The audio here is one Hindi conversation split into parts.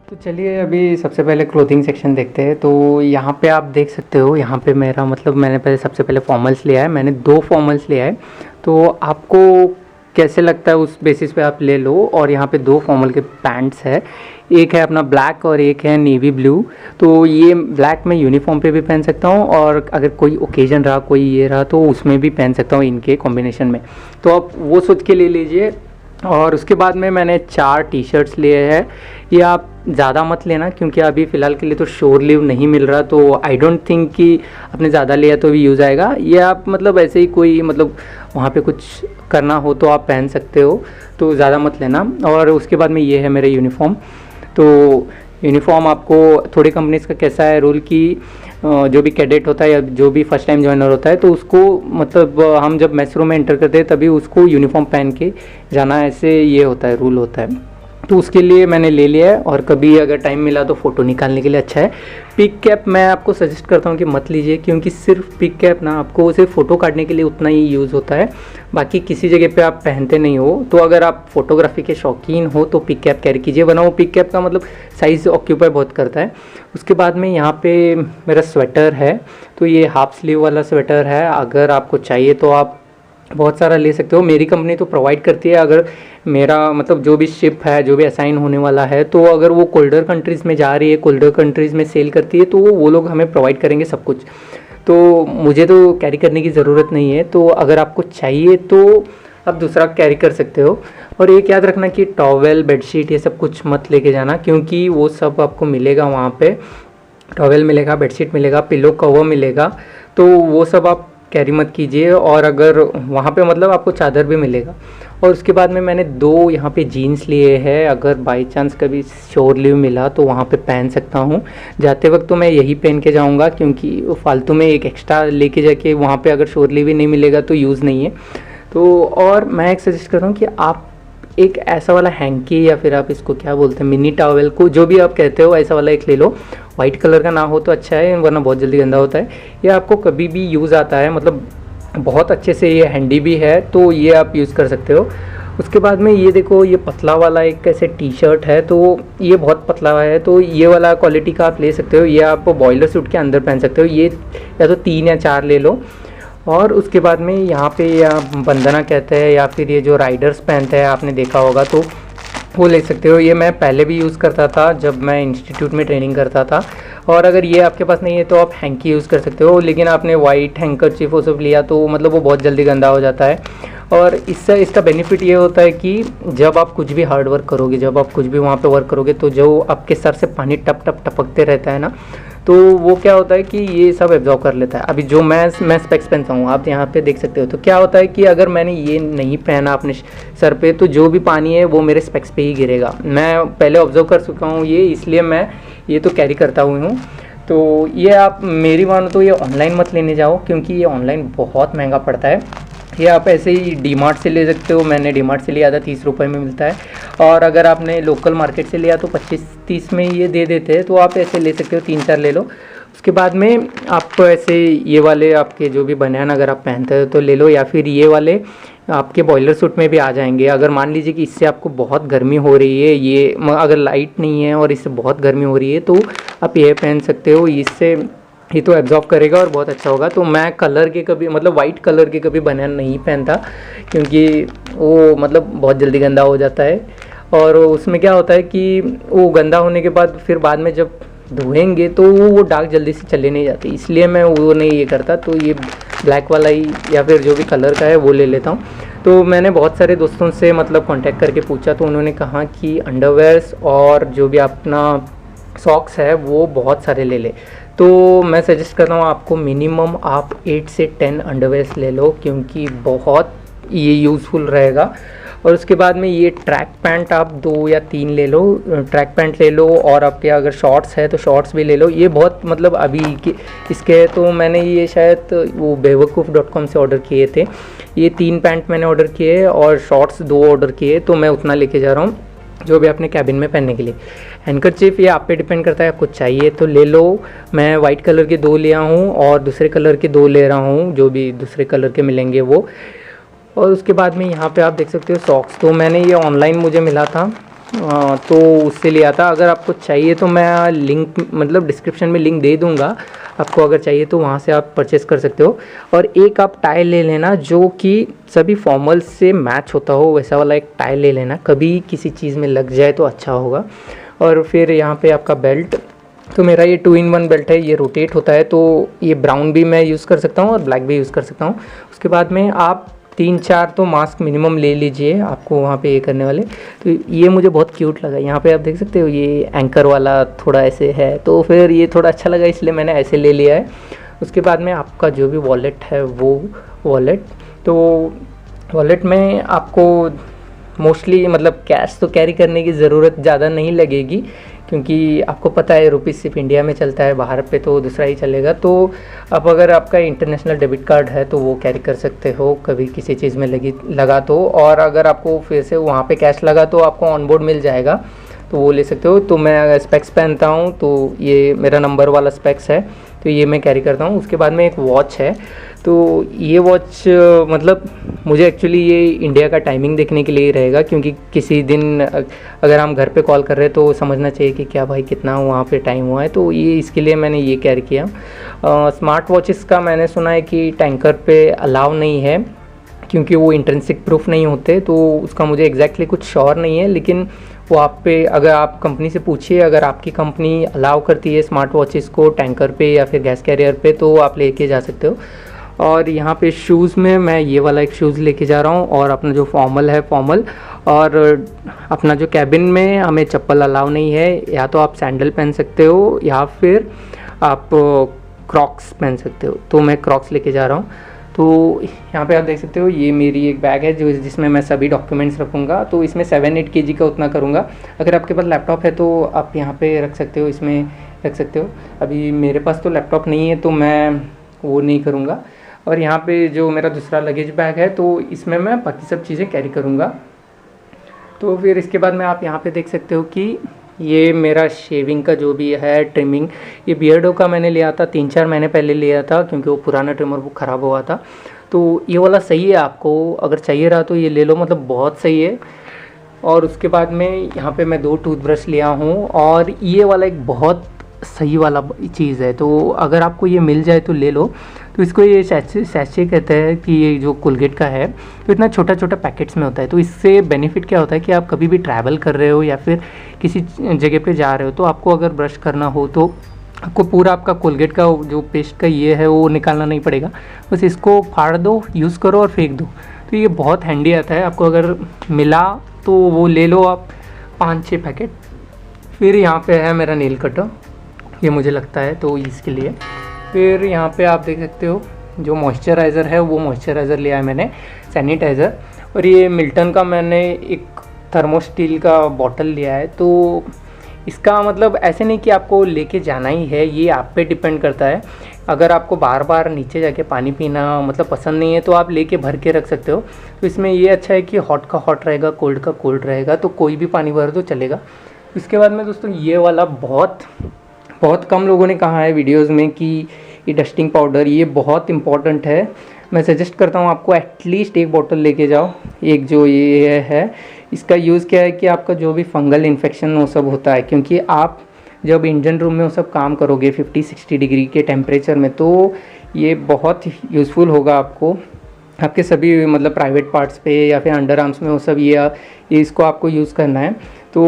तो चलिए अभी सबसे पहले क्लोथिंग सेक्शन देखते हैं। तो यहाँ पे आप देख सकते हो, यहाँ पे मेरा मतलब मैंने पहले सबसे पहले फॉर्मल्स लिया है, मैंने 2 फॉर्मल्स लिया है। तो आपको कैसे लगता है उस बेसिस पे आप ले लो। और यहाँ पे 2 फॉर्मल के पैंट्स है, एक है अपना ब्लैक और एक है नेवी ब्लू। तो ये ब्लैक मैं यूनिफॉर्म पे भी पहन सकता हूँ और अगर कोई ओकेजन रहा, कोई ये रहा, तो उसमें भी पहन सकता हूँ इनके कॉम्बिनेशन में। तो आप वो सोच के ले लीजिए। और उसके बाद में मैंने 4 टी शर्ट्स लिए हैं। ये आप ज़्यादा मत लेना क्योंकि अभी फ़िलहाल के लिए तो शोर लीव नहीं मिल रहा, तो आई डोंट थिंक कि आपने ज़्यादा लिया तो भी यूज़ आएगा। ये आप मतलब ऐसे ही कोई मतलब वहाँ पे कुछ करना हो तो आप पहन सकते हो, तो ज़्यादा मत लेना। और उसके बाद में ये है मेरा यूनिफॉर्म। तो यूनिफॉर्म आपको थोड़ी कंपनीज़ का कैसा है रूल कि जो भी कैडेट होता है या जो भी फर्स्ट टाइम ज्वाइनर होता है तो उसको मतलब हम जब मेस रूम में एंटर करते हैं तभी उसको यूनिफॉर्म पहन के जाना, ऐसे ये होता है, रूल होता है। तो उसके लिए मैंने ले लिया है। और कभी अगर टाइम मिला तो फ़ोटो निकालने के लिए अच्छा है। पिक कैप मैं आपको सजेस्ट करता हूँ कि मत लीजिए क्योंकि सिर्फ पिक कैप ना आपको सिर्फ फ़ोटो काटने के लिए उतना ही यूज़ होता है, बाकी किसी जगह पे आप पहनते नहीं हो। तो अगर आप फोटोग्राफी के शौकीन हो तो पिक कैप कैरी कीजिए, वरना वो पिक कैप का मतलब साइज़ ऑक्यूपाई बहुत करता है। उसके बाद में यहाँ पे मेरा स्वेटर है, तो ये हाफ स्लीव वाला स्वेटर है। अगर आपको चाहिए तो आप बहुत सारा ले सकते हो, मेरी कंपनी तो प्रोवाइड करती है। अगर मेरा मतलब जो भी शिप है, जो भी असाइन होने वाला है, तो अगर वो कोल्डर कंट्रीज़ में जा रही है, कोल्डर कंट्रीज़ में सेल करती है, तो वो लोग हमें प्रोवाइड करेंगे सब कुछ। तो मुझे तो कैरी करने की ज़रूरत नहीं है। तो अगर आपको चाहिए तो आप दूसरा कैरी कर सकते हो। और एक याद रखना कि टॉवेल, बेडशीट ये सब कुछ मत लेके जाना क्योंकि वो सब आपको मिलेगा वहाँ पे। टॉवेल मिलेगा, बेडशीट मिलेगा, पिलो कवर मिलेगा, तो वो सब आप कैरी मत कीजिए। और अगर वहाँ पे मतलब आपको चादर भी मिलेगा। और उसके बाद में मैंने 2 यहाँ पे जीन्स लिए हैं, अगर बाई चांस कभी शोर लीव मिला तो वहाँ पे पहन सकता हूँ। जाते वक्त तो मैं यही पहन के जाऊँगा क्योंकि फालतू में एक एक्स्ट्रा लेके जाके वहाँ पे अगर शोर लीव ही नहीं मिलेगा तो यूज़ नहीं है। तो और मैं एक सजेस्ट करता हूँ कि आप एक ऐसा वाला हैंकी या फिर आप इसको क्या बोलते हैं, मिनी टॉवेल को जो भी आप कहते हो, ऐसा वाला एक ले लो। वाइट कलर का ना हो तो अच्छा है, वरना बहुत जल्दी गंदा होता है। ये आपको कभी भी यूज़ आता है, मतलब बहुत अच्छे से ये हैंडी भी है, तो ये आप यूज़ कर सकते हो। उसके बाद में ये देखो, ये पतला वाला एक ऐसे टी शर्ट है, तो ये बहुत पतला है, तो ये वाला क्वालिटी का आप ले सकते हो। ये आप बॉयलर सूट के अंदर पहन सकते हो। ये या तो 3 या 4 ले लो। और उसके बाद में यहाँ पे या बंदना कहते हैं या फिर ये जो राइडर्स पहनते हैं, आपने देखा होगा, तो वो ले सकते हो। ये मैं पहले भी यूज़ करता था जब मैं इंस्टीट्यूट में ट्रेनिंग करता था। और अगर ये आपके पास नहीं है तो आप हैंकी यूज़ कर सकते हो, लेकिन आपने वाइट हैंकरचीफ वो सब लिया तो मतलब वो बहुत जल्दी गंदा हो जाता है। और इससे इसका बेनिफिट ये होता है कि जब आप कुछ भी हार्ड वर्क करोगे, जब आप कुछ भी वहाँ पे वर्क करोगे, तो जो आपके सर से पानी टप टप टपकते रहता है ना, तो वो क्या होता है कि ये सब एब्जॉर्ब कर लेता है। अभी जो मैं स्पेक्स पहनता हूँ, आप यहाँ पे देख सकते हो, तो क्या होता है कि अगर मैंने ये नहीं पहना अपने सर पे तो जो भी पानी है वो मेरे स्पेक्स पे ही गिरेगा। मैं पहले ऑब्जर्व कर चुका हूँ ये, इसलिए मैं ये तो कैरी करता हुई हूँ। तो ये आप मेरी मानो तो ये ऑनलाइन मत लेने जाओ क्योंकि ये ऑनलाइन बहुत महंगा पड़ता है। ये आप ऐसे ही डी मार्ट से ले सकते हो, मैंने डी मार्ट से लिया था, 30 रुपये में मिलता है। और अगर आपने लोकल मार्केट से लिया तो 25-30 में ये दे देते हैं, तो आप ऐसे ले सकते हो, 3-4 ले लो। उसके बाद में आपको ऐसे ये वाले आपके जो भी बनियान अगर आप पहनते हो तो ले लो, या फिर ये वाले आपके बॉयलर सूट में भी आ जाएंगे। अगर मान लीजिए कि इससे आपको बहुत गर्मी हो रही है, ये अगर लाइट नहीं है और इससे बहुत गर्मी हो रही है, तो आप ये पहन सकते हो। इससे ये तो एब्जॉर्ब करेगा और बहुत अच्छा होगा। तो मैं कलर के कभी मतलब वाइट कलर के कभी बनियान नहीं पहनता क्योंकि वो मतलब बहुत जल्दी गंदा हो जाता है। और उसमें क्या होता है कि वो गंदा होने के बाद फिर बाद में जब धोएंगे तो वो दाग जल्दी से चले नहीं जाते, इसलिए मैं वो नहीं ये करता। तो ये ब्लैक वाला ही या फिर जो भी कलर का है वो ले लेता हूँ। तो मैंने बहुत सारे दोस्तों से मतलब कांटेक्ट करके पूछा, तो उन्होंने कहा कि अंडरवेयर्स और जो भी अपना सॉक्स है वो बहुत सारे ले ले। तो मैं सजेस्ट करता हूँ आपको मिनिमम आप 8 से 10 अंडरवेयर्स ले लो क्योंकि बहुत ये यूज़फुल रहेगा। और उसके बाद में ये ट्रैक पैंट आप 2 या 3 ले लो, ट्रैक पैंट ले लो। और आपके अगर शॉर्ट्स है तो शॉर्ट्स भी ले लो। ये बहुत मतलब अभी इसके तो मैंने ये शायद वो बेवकूफ़.com से ऑर्डर किए थे। ये 3 पैंट मैंने ऑर्डर किए और शॉर्ट्स 2 ऑर्डर किए, तो मैं उतना लेके जा रहा हूँ जो भी अपने कैबिन में पहनने के लिए। हैंकरचीफ ये आप पे डिपेंड करता है, आपको चाहिए तो ले लो। मैं वाइट कलर के 2 लिया हूँ और दूसरे कलर के 2 ले रहा हूँ, जो भी दूसरे कलर के मिलेंगे वो। और उसके बाद में यहाँ पे आप देख सकते हो सॉक्स, तो मैंने ये ऑनलाइन मुझे मिला था तो उससे लिया था। अगर आपको चाहिए तो मैं लिंक मतलब डिस्क्रिप्शन में लिंक दे दूँगा आपको, अगर चाहिए तो वहाँ से आप परचेस कर सकते हो। और एक आप टाई ले लेना जो कि सभी फॉर्मल्स से मैच होता हो, वैसा वाला एक टाई ले लेना, कभी किसी चीज़ में लग जाए तो अच्छा होगा। और फिर यहाँ पे आपका बेल्ट, तो मेरा ये 2-in-1 बेल्ट है, ये रोटेट होता है, तो ये ब्राउन भी मैं यूज़ कर सकता हूँ और ब्लैक भी यूज़ कर सकता हूँ। उसके बाद में आप 3-4 तो मास्क मिनिमम ले लीजिए आपको वहाँ पे ये करने वाले। तो ये मुझे बहुत क्यूट लगा, यहाँ पे आप देख सकते हो ये एंकर वाला थोड़ा ऐसे है, तो फिर ये थोड़ा अच्छा लगा इसलिए मैंने ऐसे ले लिया है। उसके बाद में आपका जो भी वॉलेट है वो वॉलेट, तो वॉलेट में आपको मोस्टली मतलब कैश तो कैरी करने की ज़रूरत ज़्यादा नहीं लगेगी, क्योंकि आपको पता है रुपीस सिर्फ इंडिया में चलता है, बाहर पे तो दूसरा ही चलेगा। तो अब अगर आपका इंटरनेशनल डेबिट कार्ड है तो वो कैरी कर सकते हो कभी किसी चीज़ में लगा तो, और अगर आपको फिर से वहाँ पे कैश लगा तो आपको ऑन बोर्ड मिल जाएगा, तो वो ले सकते हो। तो मैं अगर स्पेक्स पहनता हूँ तो ये मेरा नंबर वाला स्पेक्स है, तो ये मैं कैरी करता हूँ। उसके बाद में एक वॉच है, तो ये वॉच मतलब मुझे एक्चुअली ये इंडिया का टाइमिंग देखने के लिए ही रहेगा, क्योंकि किसी दिन अगर हम घर पे कॉल कर रहे हैं तो समझना चाहिए कि क्या भाई कितना वहाँ पे टाइम हुआ है, तो ये इसके लिए मैंने ये कैरी किया। स्मार्ट वॉचेस का मैंने सुना है कि टैंकर पे अलाउ नहीं है, क्योंकि वो इंट्रिंसिक प्रूफ नहीं होते, तो उसका मुझे एग्जैक्टली कुछ श्योर नहीं है। लेकिन वो आप पे अगर आप कंपनी से पूछिए, अगर आपकी कंपनी अलाउ करती है स्मार्ट वॉचेस को टैंकर पे या फिर गैस कैरियर पे, तो आप लेके जा सकते हो। और यहाँ पे शूज़ में मैं ये वाला एक शूज़ लेके जा रहा हूँ, और अपना जो फॉर्मल है फॉर्मल, और अपना जो कैबिन में हमें चप्पल अलाउ नहीं है, या तो आप सैंडल पहन सकते हो या फिर आप क्रॉक्स पहन सकते हो, तो मैं क्रॉक्स लेके जा रहा हूँ। तो यहाँ पे आप देख सकते हो ये मेरी एक बैग है जिसमें मैं सभी डॉक्यूमेंट्स रखूँगा, तो इसमें 7-8 kg का उतना करूँगा। अगर आपके पास लैपटॉप है तो आप यहाँ पे रख सकते हो, इसमें रख सकते हो। अभी मेरे पास तो लैपटॉप नहीं है तो मैं वो नहीं करूँगा। और यहाँ पे जो मेरा दूसरा लगेज बैग है तो इसमें मैं बाकी सब चीज़ें कैरी करूँगा। तो फिर इसके बाद में आप यहाँ पे देख सकते हो कि ये मेरा शेविंग का जो भी है ट्रिमिंग, ये बियर्डो का मैंने लिया था 3-4 महीने पहले लिया था, क्योंकि वो पुराना ट्रिमर वो ख़राब हुआ था। तो ये वाला सही है, आपको अगर चाहिए रहा तो ये ले लो, मतलब बहुत सही है। और उसके बाद में यहाँ पे मैं 2 टूथब्रश लिया हूँ, और ये वाला एक बहुत सही वाला चीज़ है, तो अगर आपको ये मिल जाए तो ले लो। तो इसको ये सैचे कहते हैं कि ये जो कोलगेट का है, तो इतना छोटा छोटा पैकेट्स में होता है। तो इससे बेनिफिट क्या होता है कि आप कभी भी ट्रैवल कर रहे हो या फिर किसी जगह पे जा रहे हो, तो आपको अगर ब्रश करना हो तो आपको पूरा आपका कोलगेट का जो पेस्ट का ये है वो निकालना नहीं पड़ेगा, बस इसको फाड़ दो, यूज़ करो और फेंक दो। तो ये बहुत हैंडी आता है, आपको अगर मिला तो वो ले लो आप 5-6 पैकेट। फिर यहाँ पे है मेरा नेल कटर, ये मुझे लगता है तो इसके लिए। फिर यहाँ पे आप देख सकते हो जो मॉइस्चराइज़र है वो मॉइस्चराइज़र लिया है मैंने, सैनिटाइज़र। और ये मिल्टन का मैंने एक थर्मोस्टील का बॉटल लिया है। तो इसका मतलब ऐसे नहीं कि आपको लेके जाना ही है, ये आप पे डिपेंड करता है। अगर आपको बार बार नीचे जाके पानी पीना मतलब पसंद नहीं है तो आप लेके भर के रख सकते हो। तो इसमें ये अच्छा है कि हॉट का हॉट रहेगा, कोल्ड का कोल्ड रहेगा, तो कोई भी पानी भर दो चलेगा। इसके बाद में दोस्तों ये वाला बहुत कम लोगों ने कहा है वीडियोस में कि ये डस्टिंग पाउडर ये बहुत इंपॉर्टेंट है। मैं सजेस्ट करता हूँ आपको एटलीस्ट एक बोतल लेके जाओ। एक जो ये है इसका यूज़ क्या है कि आपका जो भी फंगल इन्फेक्शन वो सब होता है, क्योंकि आप जब इंजन रूम में वो सब काम करोगे 50-60 डिग्री के टेम्परेचर में, तो ये बहुत यूज़फुल होगा आपको, आपके सभी मतलब प्राइवेट पार्ट्स पे या फिर अंडर आर्म्स में वो सब ये इसको आपको यूज़ करना है। तो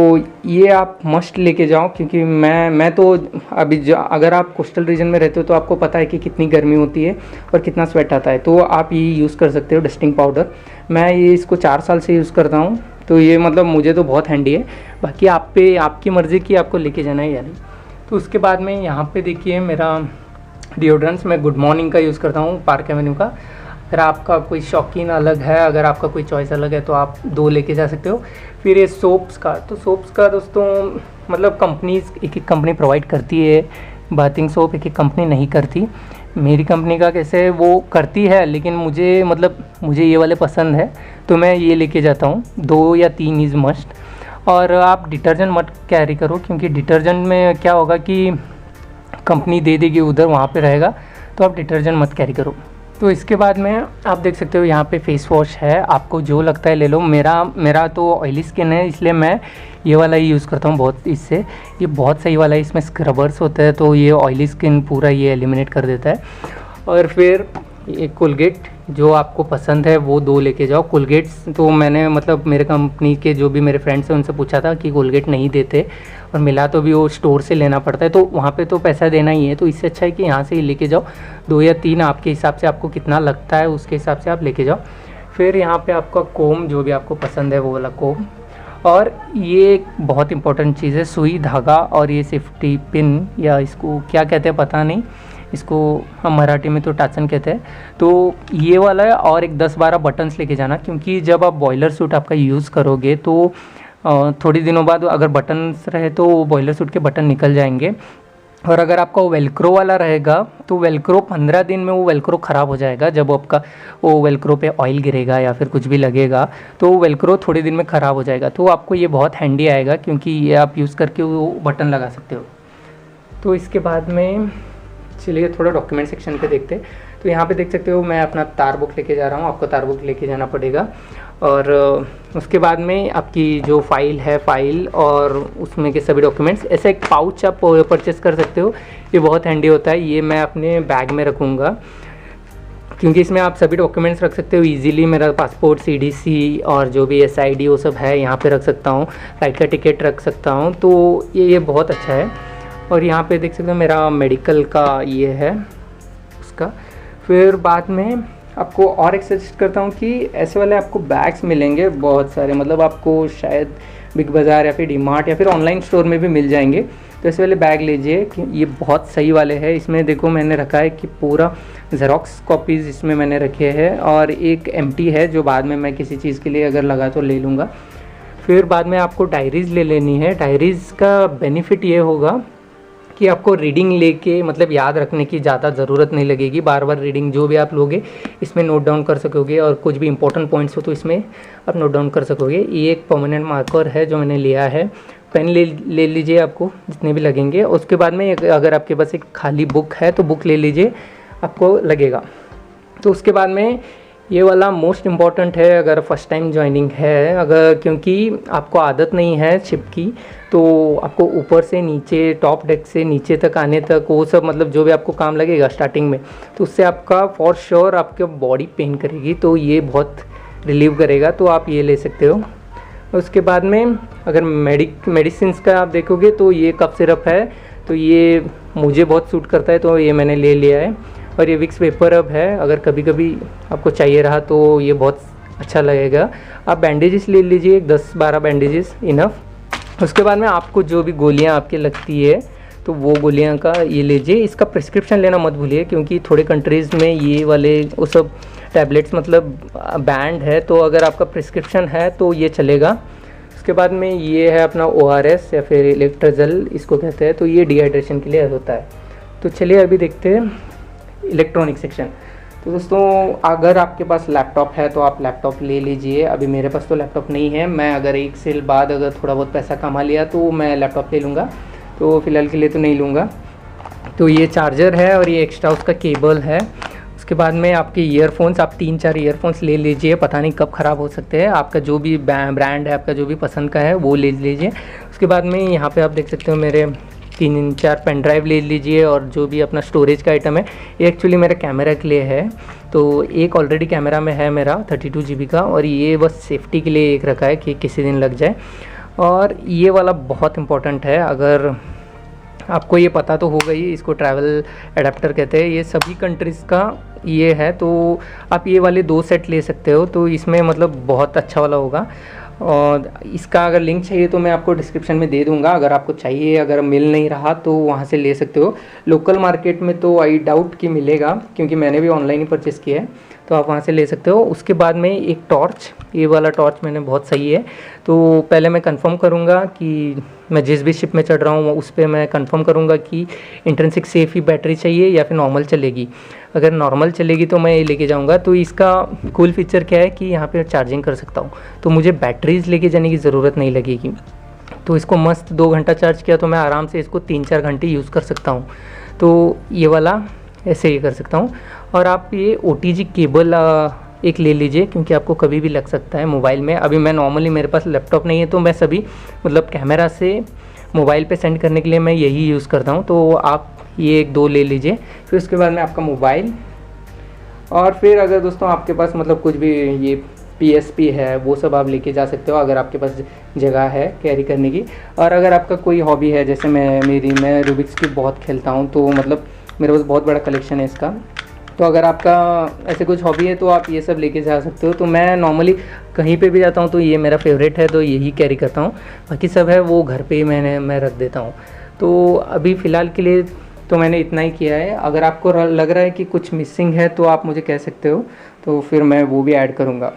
ये आप मस्ट लेके जाओ, क्योंकि मैं तो अभी अगर आप कोस्टल रीजन में रहते हो तो आपको पता है कि कितनी गर्मी होती है और कितना स्वेट आता है, तो आप ये यूज़ कर सकते हो डस्टिंग पाउडर। मैं ये इसको 4 साल से यूज़ करता हूँ, तो ये मतलब मुझे तो बहुत हैंडी है। बाकी आप पे आपकी मर्ज़ी की आपको लेके जाना है या नहीं। तो उसके बाद में यहाँ पे देखिए मेरा डिओड्रेंट्स मैं गुड मॉर्निंग का यूज़ करता हूँ, पार्क एवेन्यू का। अगर आपका कोई शौकीन अलग है, अगर आपका कोई चॉइस अलग है तो आप 2 लेके जा सकते हो। फिर ये सोप्स का दोस्तों मतलब कंपनीज एक कंपनी प्रोवाइड करती है बाथिंग सोप, एक कंपनी नहीं करती। मेरी कंपनी का कैसे है वो करती है, लेकिन मुझे ये वाले पसंद है तो मैं ये लेके जाता हूँ। 2 या 3 इज़ मस्ट। और आप डिटर्जेंट मत कैरी करो, क्योंकि डिटर्जेंट में क्या होगा कि कंपनी दे देगी उधर वहाँ पे रहेगा, तो आप डिटर्जेंट मत कैरी करो। तो इसके बाद में आप देख सकते हो यहाँ पे फेस वॉश है, आपको जो लगता है ले लो। मेरा तो ऑयली स्किन है, इसलिए मैं ये वाला ही यूज़ करता हूँ बहुत। इससे ये बहुत सही वाला है, इसमें स्क्रबर्स होते हैं तो ये ऑयली स्किन पूरा ये एलिमिनेट कर देता है। और फिर ये कोलगेट जो आपको पसंद है वो 2 लेके जाओ। कोलगेट्स तो मैंने मतलब मेरे कंपनी के जो भी मेरे फ्रेंड्स हैं उनसे पूछा था कि कोलगेट नहीं देते, और मिला तो भी वो स्टोर से लेना पड़ता है, तो वहाँ पे तो पैसा देना ही है, तो इससे अच्छा है कि यहाँ से ही लेके जाओ। 2 या 3 आपके हिसाब से, आपको कितना लगता है उसके हिसाब से आप लेके जाओ। फिर यहाँ पे आपका कोम, जो भी आपको पसंद है वो वाला कोम। और ये एक बहुत इंपॉर्टेंट चीज़ है, सुई, धागा और ये सेफ्टी पिन, या इसको क्या कहते हैं पता नहीं, इसको हम मराठी में तो टाचन कहते हैं। तो ये वाला है, और एक 10-12 बटन्स लेके जाना, क्योंकि जब आप बॉयलर सूट आपका यूज़ करोगे तो थोड़ी दिनों बाद अगर बटन्स रहे तो बॉयलर सूट के बटन निकल जाएंगे। और अगर आपका वो वेलक्रो वाला रहेगा तो वेलक्रो 15 दिन में वो वेलक्रो ख़राब हो जाएगा। जब आपका वो वेलक्रो पे ऑयल गिरेगा या फिर कुछ भी लगेगा तो वो वेलक्रो थोड़े दिन में ख़राब हो जाएगा। तो आपको ये बहुत हैंडी आएगा, क्योंकि ये आप यूज़ करके वो बटन लगा सकते हो। तो इसके बाद में चलिए थोड़ा डॉक्यूमेंट सेक्शन पे देखते हैं। तो यहाँ पे देख सकते हो मैं अपना तार बुक लेके जा रहा हूँ, आपको तार बुक लेके जाना पड़ेगा। और उसके बाद में आपकी जो फाइल है, फाइल और उसमें के सभी डॉक्यूमेंट्स, ऐसा एक पाउच आप परचेस कर सकते हो, ये बहुत हैंडी होता है। ये मैं अपने बैग में रखूँगा, क्योंकि इसमें आप सभी डॉक्यूमेंट्स रख सकते हो ईजिली। मेरा पासपोर्ट, CDC और जो भी SID वो सब है यहाँ पे रख सकता हूँ, फ्लाइट का टिकट रख सकता हूँ, तो ये बहुत अच्छा है। और यहाँ पे देख सकते हो मेरा मेडिकल का ये है उसका। फिर बाद में आपको और एक सजेस्ट करता हूँ कि ऐसे वाले आपको बैग्स मिलेंगे बहुत सारे, मतलब आपको शायद बिग बाज़ार या फिर डीमार्ट या फिर ऑनलाइन स्टोर में भी मिल जाएंगे। तो ऐसे वाले बैग लीजिए कि ये बहुत सही वाले हैं। इसमें देखो मैंने रखा है कि पूरा ज़ेरॉक्स कॉपीज़ इसमें मैंने रखे हैं, और एक एम्प्टी है जो बाद में मैं किसी चीज़ के लिए अगर लगा तो ले लूँगा। फिर बाद में आपको डायरीज़ ले लेनी है। डायरीज़ का बेनिफिट ये होगा कि आपको रीडिंग लेके मतलब याद रखने की ज़्यादा ज़रूरत नहीं लगेगी। बार बार रीडिंग जो भी आप लोगे इसमें नोट डाउन कर सकोगे, और कुछ भी इंपॉर्टेंट पॉइंट्स हो तो इसमें आप नोट डाउन कर सकोगे। ये एक परमानेंट मार्कर है जो मैंने लिया है। पेन ले लीजिए आपको जितने भी लगेंगे। उसके बाद में अगर आपके पास एक खाली बुक है तो बुक ले लीजिए, आपको लगेगा। तो उसके बाद में ये वाला मोस्ट इम्पॉर्टेंट है अगर फर्स्ट टाइम ज्वाइनिंग है, अगर क्योंकि आपको आदत नहीं है शिप की, तो आपको ऊपर से नीचे, टॉप डेक से नीचे तक आने तक वो सब मतलब जो भी आपको काम लगेगा स्टार्टिंग में, तो उससे आपका फॉर श्योर आपके बॉडी पेन करेगी, तो ये बहुत रिलीव करेगा, तो आप ये ले सकते हो। उसके बाद में अगर मेडिसिन का आप देखोगे तो ये कफ सिरप है, तो ये मुझे बहुत सूट करता है तो ये मैंने ले लिया है। और ये विक्स वेपर अब है, अगर कभी कभी आपको चाहिए रहा तो ये बहुत अच्छा लगेगा। आप बैंडेजेस ले लीजिए, 10-12 बैंडेजेस इनफ। उसके बाद में आपको जो भी गोलियां आपके लगती है तो वो गोलियां का ये लीजिए। इसका प्रिस्क्रिप्शन लेना मत भूलिए, क्योंकि थोड़े कंट्रीज़ में ये वाले वो सब टैबलेट्स मतलब बैंड है, तो अगर आपका प्रिस्क्रिप्शन है तो ये चलेगा। उसके बाद में ये है अपना ORS या फिर इलेक्ट्रोजल इसको कहते हैं, तो ये डिहाइड्रेशन के लिए होता है। तो चलिए अभी देखते हैं इलेक्ट्रॉनिक सेक्शन। तो दोस्तों अगर आपके पास लैपटॉप है तो आप लैपटॉप ले लीजिए। अभी मेरे पास तो लैपटॉप नहीं है, मैं अगर 1 साल बाद अगर थोड़ा बहुत पैसा कमा लिया तो मैं लैपटॉप ले लूँगा, तो फ़िलहाल के लिए तो नहीं लूँगा। तो ये चार्जर है और ये एक्स्ट्रा उसका केबल है। उसके बाद में आपके ईयरफोन्स, आप 3-4 ईयरफोन्स ले लीजिए, पता नहीं कब ख़राब हो सकते हैं। आपका जो भी ब्रांड है, आपका जो भी पसंद का है वो ले लीजिए। उसके बाद में यहाँ पे आप देख सकते हो मेरे 3-4 पेन ड्राइव ले लीजिए, और जो भी अपना स्टोरेज का आइटम है ये एक्चुअली मेरे कैमरा के लिए है। तो एक ऑलरेडी कैमरा में है मेरा 32 GB का, और ये बस सेफ्टी के लिए एक रखा है कि किसी दिन लग जाए। और ये वाला बहुत इंपॉर्टेंट है, अगर आपको ये पता तो होगा ही, इसको ट्रैवल एडाप्टर कहते हैं। ये सभी कंट्रीज़ का ये है, तो आप ये वाले 2 सेट ले सकते हो, तो इसमें मतलब बहुत अच्छा वाला होगा। और इसका अगर लिंक चाहिए तो मैं आपको डिस्क्रिप्शन में दे दूंगा, अगर आपको चाहिए, अगर मिल नहीं रहा तो वहाँ से ले सकते हो। लोकल मार्केट में तो आई डाउट कि मिलेगा, क्योंकि मैंने भी ऑनलाइन ही परचेज़ किया है, तो आप वहाँ से ले सकते हो। उसके बाद में एक टॉर्च, ये वाला टॉर्च मैंने बहुत सही है, तो पहले मैं कंफर्म करूँगा कि मैं जिस भी शिप में चढ़ रहा हूँ उस पर मैं कंफर्म करूँगा कि इंट्रिंसिक सेफ ही बैटरी चाहिए या फिर नॉर्मल चलेगी। अगर नॉर्मल चलेगी तो मैं ये लेके जाऊँगा। तो इसका कूल फीचर क्या है कि यहाँ पे चार्जिंग कर सकता हूँ, तो मुझे बैटरीज लेके जाने की ज़रूरत नहीं लगेगी। तो इसको मस्त 2 घंटा चार्ज किया तो मैं आराम से इसको 3-4 घंटे यूज़ कर सकता हूँ। तो ये वाला ऐसे ही कर सकता हूँ। और आप ये OTG केबल एक ले लीजिए, क्योंकि आपको कभी भी लग सकता है मोबाइल में। अभी मैं नॉर्मली, मेरे पास लैपटॉप नहीं है तो मैं सभी मतलब कैमरा से मोबाइल पे सेंड करने के लिए मैं यही यूज़ करता हूँ। तो आप ये एक दो ले लीजिए। फिर उसके बाद में आपका मोबाइल, और फिर अगर दोस्तों आपके पास मतलब कुछ भी ये PSP है वो सब आप लेके जा सकते हो, अगर आपके पास जगह है कैरी करने की। और अगर आपका कोई हॉबी है, जैसे मैं रूबिक्स क्यूब बहुत खेलता हूँ, तो मतलब मेरे पास बहुत बड़ा कलेक्शन है इसका। तो अगर आपका ऐसे कुछ हॉबी है तो आप ये सब लेके जा सकते हो। तो मैं नॉर्मली कहीं पे भी जाता हूँ तो ये मेरा फेवरेट है, तो यही कैरी करता हूँ। बाकी सब है वो घर पे ही मैं रख देता हूँ। तो अभी फ़िलहाल के लिए तो मैंने इतना ही किया है। अगर आपको लग रहा है कि कुछ मिसिंग है तो आप मुझे कह सकते हो, तो फिर मैं वो भी ऐड करूँगा।